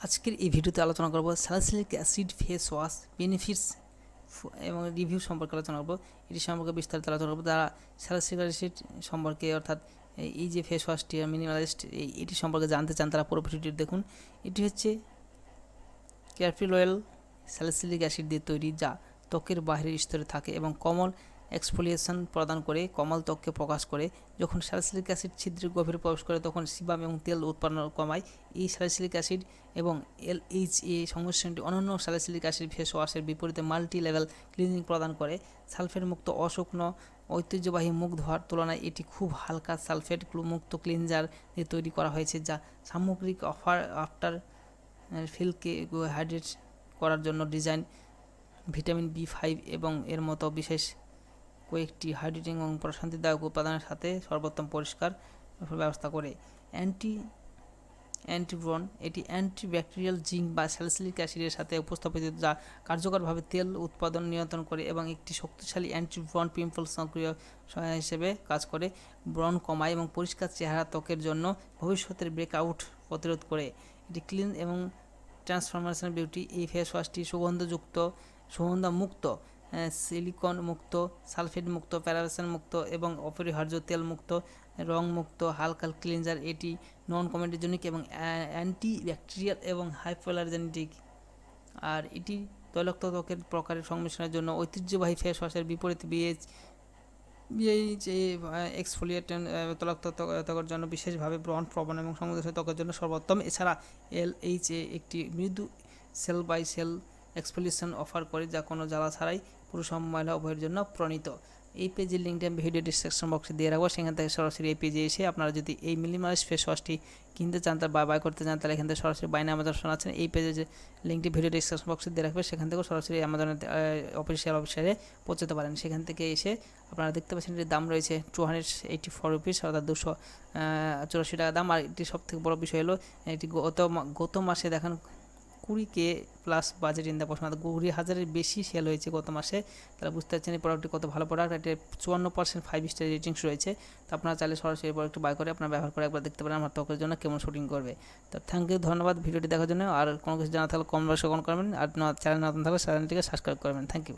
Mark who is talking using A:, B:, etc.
A: আজকের এই ভিডিওতে আলোচনা করব salicylic acid face wash benefits এবং রিভিউ সম্পর্কে আলোচনা করব। এটি সম্পর্কে বিস্তারিত আলোচনা করব। যারা স্যালিসিলিক অ্যাসিড সম্পর্কে অর্থাৎ এই যে ফেস ওয়াশটি মিনিমালিস্ট এটি সম্পর্কে জানতে চান তারা পুরো ভিডিওটি দেখুন। এটি হচ্ছে ক্যারফিল অয়েল স্যালিসিলিক অ্যাসিড দিয়ে তৈরি, যা ত্বকের বাহিরের স্তরে থাকে এবং কোমল এক্সফোলিয়েশন প্রদান করে কোমল ত্বককে প্রকাশ করে। যখন স্যালিসিলিক অ্যাসিড ছিদ্রের গভীরে প্রবেশ করে তখন সিবাম এবং তেল উৎপন্ন কমায়। এই স্যালিসিলিক অ্যাসিড এবং LHA সংমিশ্রণটি অন্যান্য স্যালিসিলিক অ্যাসিড ফেস ওয়াশের বিপরীতে মাল্টি লেভেল ক্লিনিং প্রদান করে। সালফেট মুক্ত অশুকনো ঐতিহ্যবাহী মুখ ধোয়ার তুলনায় এটি খুব হালকা সালফেট মুক্ত ক্লিনজার দিয়ে তৈরি করা হয়েছে, যা সামগ্রিক আফটার ফিলকে হাইড্রেট করার জন্য ডিজাইন। ভিটামিন B5 এবং এর মতো বিশেষ কয়েকটি হাইড্রেটিং এবং প্রশান্তিদায়ক উপাদানের সাথে সর্বোত্তম পরিষ্কার ব্যবস্থা করে। অ্যান্টিব্রন এটি অ্যান্টিব্যাকটেরিয়াল জিঙ্ক বা স্যালিসিলিক অ্যাসিডের সাথে উপস্থাপিত, যা কার্যকরভাবে তেল উৎপাদন নিয়ন্ত্রণ করে এবং একটি শক্তিশালী অ্যান্টিব্রন পিম্পল সক্রিয় সহায়ক হিসেবে কাজ করে। ব্রণ কমায় এবং পরিষ্কার চেহারা ত্বকের জন্য ভবিষ্যতের ব্রেকআউট প্রতিরোধ করে। এটি ক্লিন এবং ট্রান্সফরমেশন বিউটি। এই ফেস ওয়াশটি সুগন্ধ মুক্ত, সিলিকন মুক্ত, সালফেট মুক্ত, প্যারাবেন মুক্ত এবং অপরিহার্য তেল মুক্ত, রং মুক্ত হালকা ক্লিনজার। এটি নন কমেডোজেনিক এবং অ্যান্টি ব্যাকটেরিয়াল এবং হাইপোঅ্যালার্জেনিক। আর এটি তৈলাক্ত ত্বকের প্রকারের সংমিশ্রণের জন্য ঐতিহ্যবাহী ফেস ওয়াশের বিপরীতে BHA এক্সফোলিয়েটন তৈলাক্ত ত্বকের জন্য বিশেষভাবে ব্রণ প্রবণ এবং সংবেদনশীল ত্বকের জন্য সর্বোত্তম। এছাড়া LHA একটি মৃদু cell by cell exfoliation offer করে, যা কোনো জ্বালা ছাড়াই পুরুষ ও মহিলা উভয়ের জন্য প্রণীত। এই পেজের লিঙ্কটি আমি ভিডিও ডিসক্রিপশন বক্সে দিয়ে রাখবো, সেখান থেকে সরাসরি এই পেজে এসে আপনারা যদি এই মিনিমালিস্ট ফেস ওয়াশটি কিনতে চান বা বাই করতে চান তাহলে এখান থেকে সরাসরি বাই নামে অপশন আছে। এই পেজে যে লিঙ্কটি ভিডিও ডিসক্রিপশন বক্সে দিয়ে রাখবে, সেখান থেকেও সরাসরি অ্যামাজনের অফিসিয়াল ওয়েবসাইটে পৌঁছতে পারেন। সেখান থেকে এসে আপনারা দেখতে পাচ্ছেন এটির দাম রয়েছে 284 রুপিস, অর্থাৎ 284 টাকা দাম। আর এটি সবথেকে বড় বিষয় হলো এটি গত মাসে দেখেন 20K plus budget in the পশন, 20,000-এর বেশি সেল হয়েছে গত মাসে। তারা বুঝতে পারছেন এই প্রোডাক্টটি কত ভালো প্রোডাক্ট। এটি 54% 5 স্টার রেটিংস রয়েছে। তো আপনারা চাইলে সরাসরি এই প্রোডাক্টটি বাই করে আপনারা ব্যবহার করে একবার দেখতে পারেন আমার ত্বকের জন্য কেমন শুটিং করবে। তো থ্যাংক ইউ, ধন্যবাদ ভিডিওটি দেখার জন্য। আর কোনো কিছু জানা থাকলে কমেন্ট বক্সে কমেন্ট করবেন। আর চ্যানেল নতুন থাকলে চ্যানেলটিকে সাবস্ক্রাইব করবেন। Thank you.